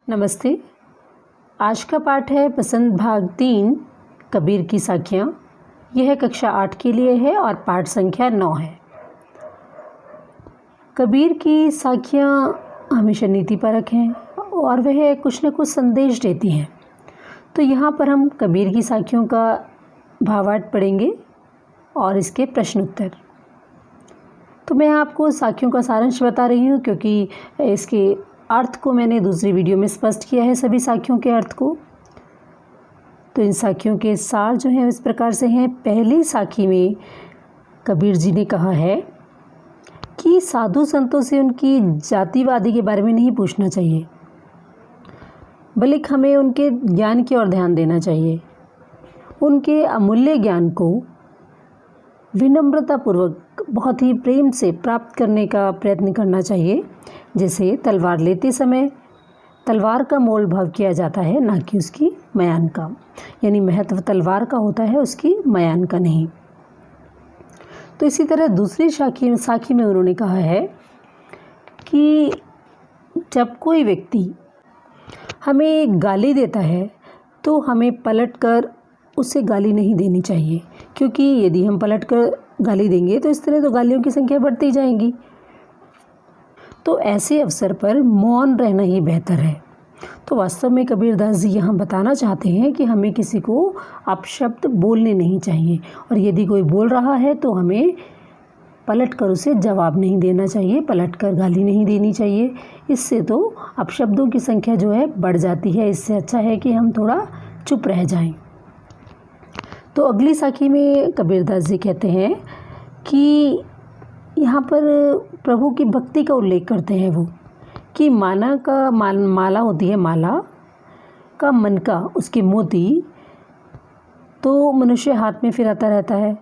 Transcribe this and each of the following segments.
नमस्ते। आज का पाठ है पसंद भाग 3 कबीर की साखियाँ। यह कक्षा 8 के लिए है और पाठ संख्या 9 है। कबीर की साखियाँ हमेशा नीतिपरक हैं और वह कुछ न कुछ संदेश देती हैं। तो यहाँ पर हम कबीर की साखियों का भावार्थ पढ़ेंगे और इसके प्रश्न उत्तर। तो मैं आपको साखियों का सारांश बता रही हूँ क्योंकि इसके अर्थ को मैंने दूसरी वीडियो में स्पष्ट किया है, सभी साखियों के अर्थ को। तो इन साखियों के सार जो हैं इस प्रकार से हैं। पहली साखी में कबीर जी ने कहा है कि साधु संतों से उनकी जातिवादी के बारे में नहीं पूछना चाहिए, बल्कि हमें उनके ज्ञान की ओर ध्यान देना चाहिए। उनके अमूल्य ज्ञान को विनम्रतापूर्वक बहुत ही प्रेम से प्राप्त करने का प्रयत्न करना चाहिए। जैसे तलवार लेते समय तलवार का मोल भाव किया जाता है, ना कि उसकी मयान का। यानी महत्व तलवार का होता है, उसकी मयान का नहीं। तो इसी तरह दूसरी साखी में उन्होंने कहा है कि जब कोई व्यक्ति हमें गाली देता है तो हमें पलटकर उसे गाली नहीं देनी चाहिए, क्योंकि यदि हम पलटकर गाली देंगे तो इस तरह तो गालियों की संख्या बढ़ती जाएगी। तो ऐसे अवसर पर मौन रहना ही बेहतर है। तो वास्तव में कबीरदास जी यहाँ बताना चाहते हैं कि हमें किसी को अपशब्द बोलने नहीं चाहिए, और यदि कोई बोल रहा है तो हमें पलटकर उसे जवाब नहीं देना चाहिए, पलटकर गाली नहीं देनी चाहिए। इससे तो अपशब्दों की संख्या जो है बढ़ जाती है। इससे अच्छा है कि हम थोड़ा चुप रह जाएं। तो अगली साखी में कबीरदास जी कहते हैं कि यहाँ पर प्रभु की भक्ति का उल्लेख करते हैं वो, कि माला होती है, माला का मन का उसके मोती तो मनुष्य हाथ में फिराता रहता है,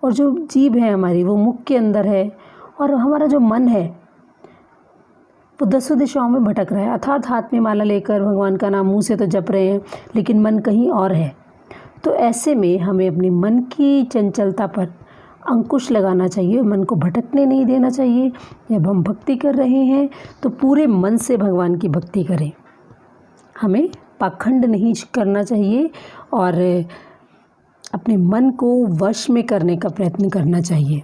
और जो जीभ है हमारी वो मुख के अंदर है, और हमारा जो मन है वो 10 दिशाओं में भटक रहा है। अर्थात हाथ में माला लेकर भगवान का नाम मुँह से तो जप रहे हैं, लेकिन मन कहीं और है। तो ऐसे में हमें अपने मन की चंचलता पर अंकुश लगाना चाहिए, मन को भटकने नहीं देना चाहिए। जब हम भक्ति कर रहे हैं तो पूरे मन से भगवान की भक्ति करें, हमें पाखंड नहीं करना चाहिए और अपने मन को वश में करने का प्रयत्न करना चाहिए।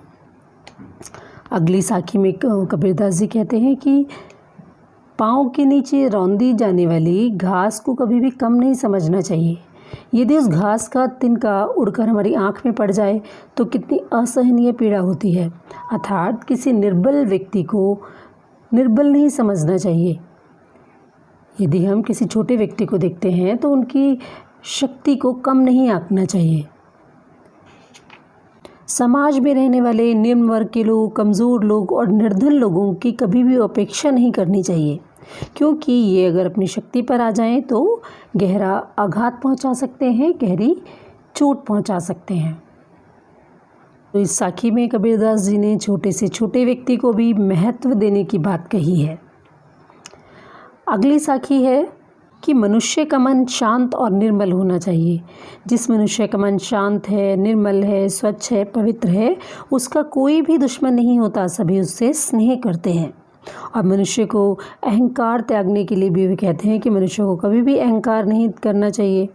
अगली साखी में कबीरदास जी कहते हैं कि पाँव के नीचे रौंदी जाने वाली घास को कभी भी कम नहीं समझना चाहिए। यदि उस घास का तिनका उड़कर हमारी आँख में पड़ जाए तो कितनी असहनीय पीड़ा होती है। अर्थात किसी निर्बल व्यक्ति को निर्बल नहीं समझना चाहिए। यदि हम किसी छोटे व्यक्ति को देखते हैं तो उनकी शक्ति को कम नहीं आंकना चाहिए। समाज में रहने वाले निम्न वर्ग के लोग, कमज़ोर लोग और निर्धन लोगों की कभी भी अपेक्षा नहीं करनी चाहिए, क्योंकि ये अगर अपनी शक्ति पर आ जाएं तो गहरा आघात पहुंचा सकते हैं, गहरी चोट पहुंचा सकते हैं। तो इस साखी में कबीरदास जी ने छोटे से छोटे व्यक्ति को भी महत्व देने की बात कही है। अगली साखी है कि मनुष्य का मन शांत और निर्मल होना चाहिए। जिस मनुष्य का मन शांत है, निर्मल है, स्वच्छ है, पवित्र है, उसका कोई भी दुश्मन नहीं होता, सभी उससे स्नेह करते हैं। और मनुष्य को अहंकार त्यागने के लिए भी वे कहते हैं कि मनुष्य को कभी भी अहंकार नहीं करना चाहिए,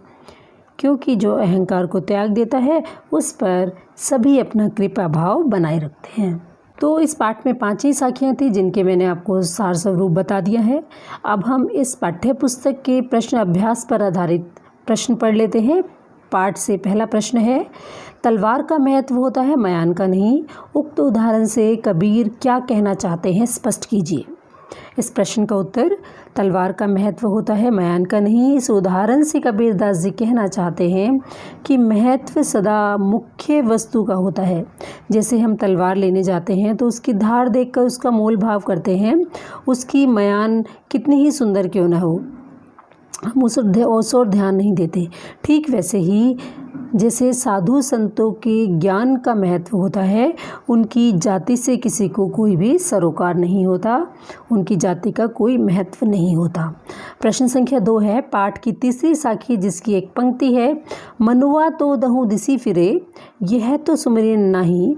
क्योंकि जो अहंकार को त्याग देता है उस पर सभी अपना कृपा भाव बनाए रखते हैं। तो इस पाठ में 5 ही साखियाँ थी जिनके मैंने आपको सार स्वरूप बता दिया है। अब हम इस पाठ्य पुस्तक के प्रश्न अभ्यास पर आधारित प्रश्न पढ़ लेते हैं। पाठ से पहला प्रश्न है, तलवार का महत्व होता है, मयान का नहीं। उक्त उदाहरण से कबीर क्या कहना चाहते हैं, स्पष्ट कीजिए। इस प्रश्न का उत्तर, तलवार का महत्व होता है, मयान का नहीं। इस उदाहरण से कबीरदास जी कहना चाहते हैं कि महत्व सदा मुख्य वस्तु का होता है। जैसे हम तलवार लेने जाते हैं तो उसकी धार देखकर उसका मोल भाव करते हैं, उसकी मयान कितनी ही सुंदर क्यों न हो, हम उस ओर ध्यान नहीं देते। ठीक वैसे ही जैसे साधु संतों के ज्ञान का महत्व होता है, उनकी जाति से किसी को कोई भी सरोकार नहीं होता, उनकी जाति का कोई महत्व नहीं होता। प्रश्न संख्या 2 है, पाठ की तीसरी साखी जिसकी एक पंक्ति है, मनुआ तो दहु दिसी फिरे, यह तो सुमिरन नहीं।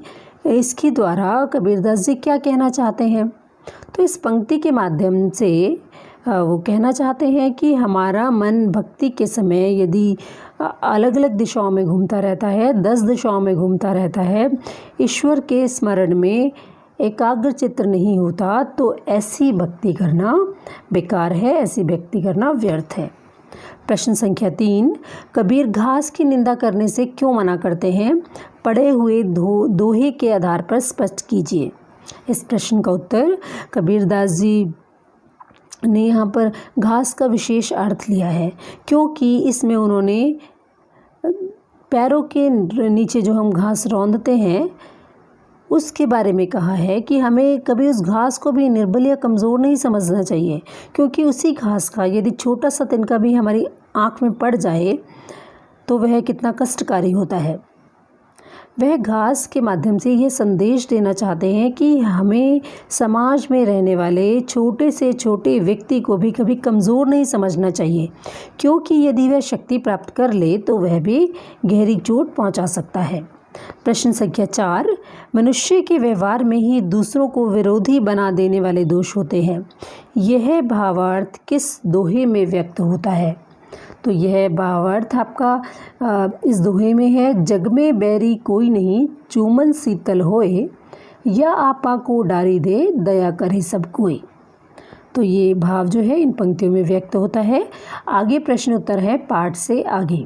इसके द्वारा कबीरदास जी क्या कहना चाहते हैं? तो इस पंक्ति के माध्यम से वो कहना चाहते हैं कि हमारा मन भक्ति के समय यदि अलग अलग दिशाओं में घूमता रहता है, 10 दिशाओं में घूमता रहता है, ईश्वर के स्मरण में एकाग्र चित्त नहीं होता, तो ऐसी भक्ति करना बेकार है, ऐसी भक्ति करना व्यर्थ है। प्रश्न संख्या 3, कबीर घास की निंदा करने से क्यों मना करते हैं? पढ़े हुए दोहे के आधार पर स्पष्ट कीजिए। इस प्रश्न का उत्तर कबीरदास जी ने यहाँ पर घास का विशेष अर्थ लिया है, क्योंकि इसमें उन्होंने पैरों के नीचे जो हम घास रौंदते हैं उसके बारे में कहा है कि हमें कभी उस घास को भी निर्बल या कमज़ोर नहीं समझना चाहिए, क्योंकि उसी घास का यदि छोटा सा तिनका भी हमारी आँख में पड़ जाए तो वह कितना कष्टकारी होता है। वह घास के माध्यम से यह संदेश देना चाहते हैं कि हमें समाज में रहने वाले छोटे से छोटे व्यक्ति को भी कभी कमज़ोर नहीं समझना चाहिए, क्योंकि यदि वह शक्ति प्राप्त कर ले तो वह भी गहरी चोट पहुंचा सकता है। प्रश्न संख्या 4, मनुष्य के व्यवहार में ही दूसरों को विरोधी बना देने वाले दोष होते हैं। यह भावार्थ किस दोहे में व्यक्त होता है? तो यह भावार्थ आपका इस दोहे में है, जग में बैरी कोई नहीं, चूमन शीतल होए, या आपा को डारी दे, दया करे सब कोई। तो ये भाव जो है इन पंक्तियों में व्यक्त होता है। आगे प्रश्न उत्तर है पाठ से आगे।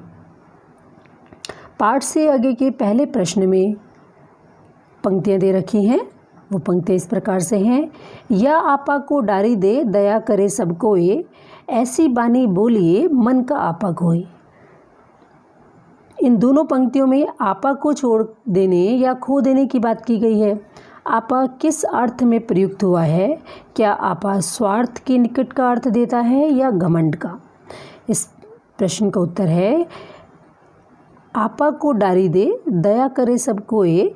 पाठ से आगे के पहले प्रश्न में पंक्तियाँ दे रखी हैं। वो पंक्तियाँ इस प्रकार से हैं, या आपा को डारी दे, दया करे सब कोई, ऐसी बानी बोलिए, मन का आपा कोई। इन दोनों पंक्तियों में आपा को छोड़ देने या खो देने की बात की गई है। आपा किस अर्थ में प्रयुक्त हुआ है? क्या आपा स्वार्थ के निकट का अर्थ देता है या घमंड का? इस प्रश्न का उत्तर है, आपा को डारी दे, दया करे सब कोई।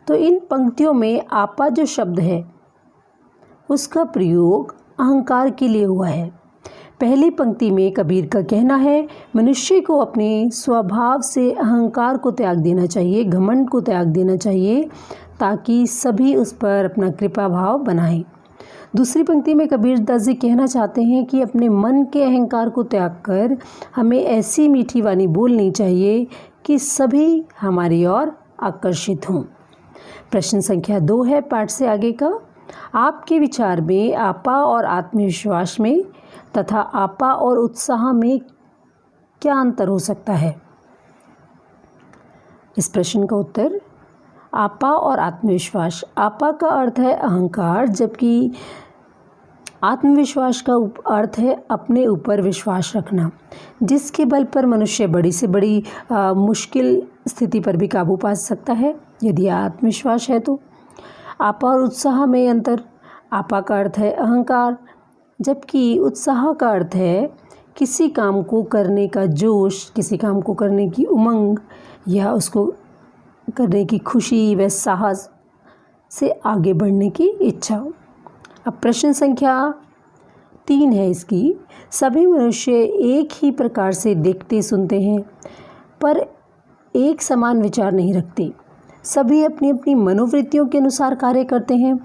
तो इन पंक्तियों में आपा जो शब्द है उसका प्रयोग अहंकार के लिए हुआ है। पहली पंक्ति में कबीर का कहना है, मनुष्य को अपने स्वभाव से अहंकार को त्याग देना चाहिए, घमंड को त्याग देना चाहिए, ताकि सभी उस पर अपना कृपा भाव बनाएं। दूसरी पंक्ति में कबीरदास जी कहना चाहते हैं कि अपने मन के अहंकार को त्याग कर हमें ऐसी मीठी वाणी बोलनी चाहिए कि सभी हमारी ओर आकर्षित हों। प्रश्न संख्या 2 है पाठ से आगे का, आपके विचार में आपा और आत्मविश्वास में तथा आपा और उत्साह में क्या अंतर हो सकता है? इस प्रश्न का उत्तर, आपा और आत्मविश्वास। आपा का अर्थ है अहंकार, जबकि आत्मविश्वास का अर्थ है अपने ऊपर विश्वास रखना, जिसके बल पर मनुष्य बड़ी से बड़ी मुश्किल स्थिति पर भी काबू पा सकता है यदि आत्मविश्वास है तो। आपा और उत्साह में अंतर, आपा का अर्थ है अहंकार, जबकि उत्साह का अर्थ है किसी काम को करने का जोश, किसी काम को करने की उमंग या उसको करने की खुशी व साहस से आगे बढ़ने की इच्छा। अब प्रश्न संख्या 3 है इसकी, सभी मनुष्य एक ही प्रकार से देखते सुनते हैं पर एक समान विचार नहीं रखते, सभी अपनी अपनी मनोवृत्तियों के अनुसार कार्य करते हैं।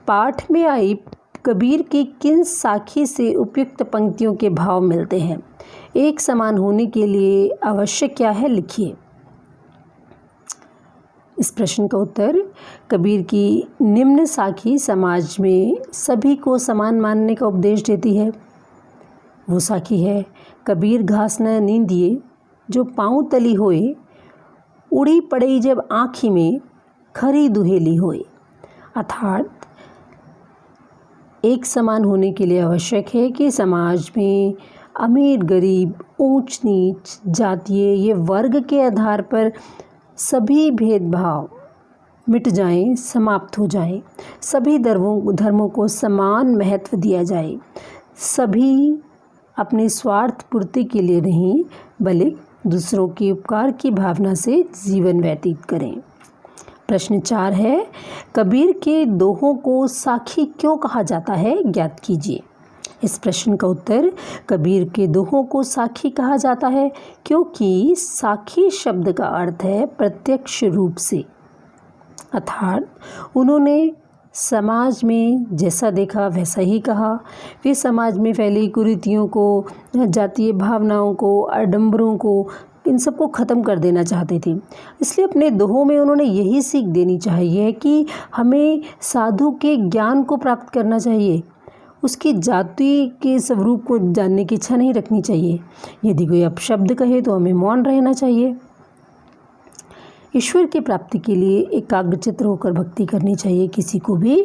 पाठ में आई कबीर की किन साखी से उपयुक्त पंक्तियों के भाव मिलते हैं? एक समान होने के लिए आवश्यक क्या है, लिखिए। इस प्रश्न का उत्तर, कबीर की निम्न साखी समाज में सभी को समान मानने का उपदेश देती है। वो साखी है, कबीर घास न नींदिए, जो पाँव तली होए, उड़ी पड़ई जब आँखी में, खरी दुहेली होए। अर्थात एक समान होने के लिए आवश्यक है कि समाज में अमीर गरीब, ऊंच नीच, जातीय ये वर्ग के आधार पर सभी भेदभाव मिट जाएं, समाप्त हो जाएं, सभी धर्मों को समान महत्व दिया जाए, सभी अपने स्वार्थ पूर्ति के लिए नहीं बल्कि दूसरों के उपकार की भावना से जीवन व्यतीत करें। प्रश्न 4 है, कबीर के दोहों को साखी क्यों कहा जाता है, ज्ञात कीजिए। इस प्रश्न का उत्तर, कबीर के दोहों को साखी कहा जाता है क्योंकि साखी शब्द का अर्थ है प्रत्यक्ष रूप से, अर्थात उन्होंने समाज में जैसा देखा वैसा ही कहा। वे समाज में फैली कुरीतियों को, जातीय भावनाओं को, आडंबरों को, इन सबको ख़त्म कर देना चाहते थे। इसलिए अपने दोहों में उन्होंने यही सीख देनी चाहिए कि हमें साधु के ज्ञान को प्राप्त करना चाहिए, उसकी जाति के स्वरूप को जानने की इच्छा नहीं रखनी चाहिए। यदि कोई अपशब्द कहे तो हमें मौन रहना चाहिए। ईश्वर की प्राप्ति के लिए एकाग्रचित्त होकर भक्ति करनी चाहिए। किसी को भी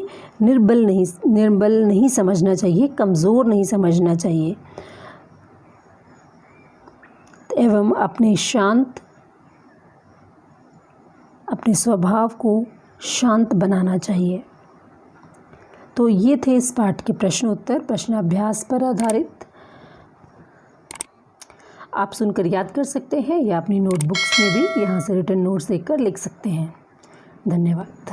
निर्बल नहीं समझना चाहिए, कमज़ोर नहीं समझना चाहिए, एवं अपने स्वभाव को शांत बनाना चाहिए। तो ये थे इस पाठ के प्रश्न उत्तर, प्रश्नाभ्यास पर आधारित। आप सुनकर याद कर सकते हैं या अपनी नोटबुक्स में भी यहाँ से रिटन नोट्स देखकर लिख सकते हैं। धन्यवाद।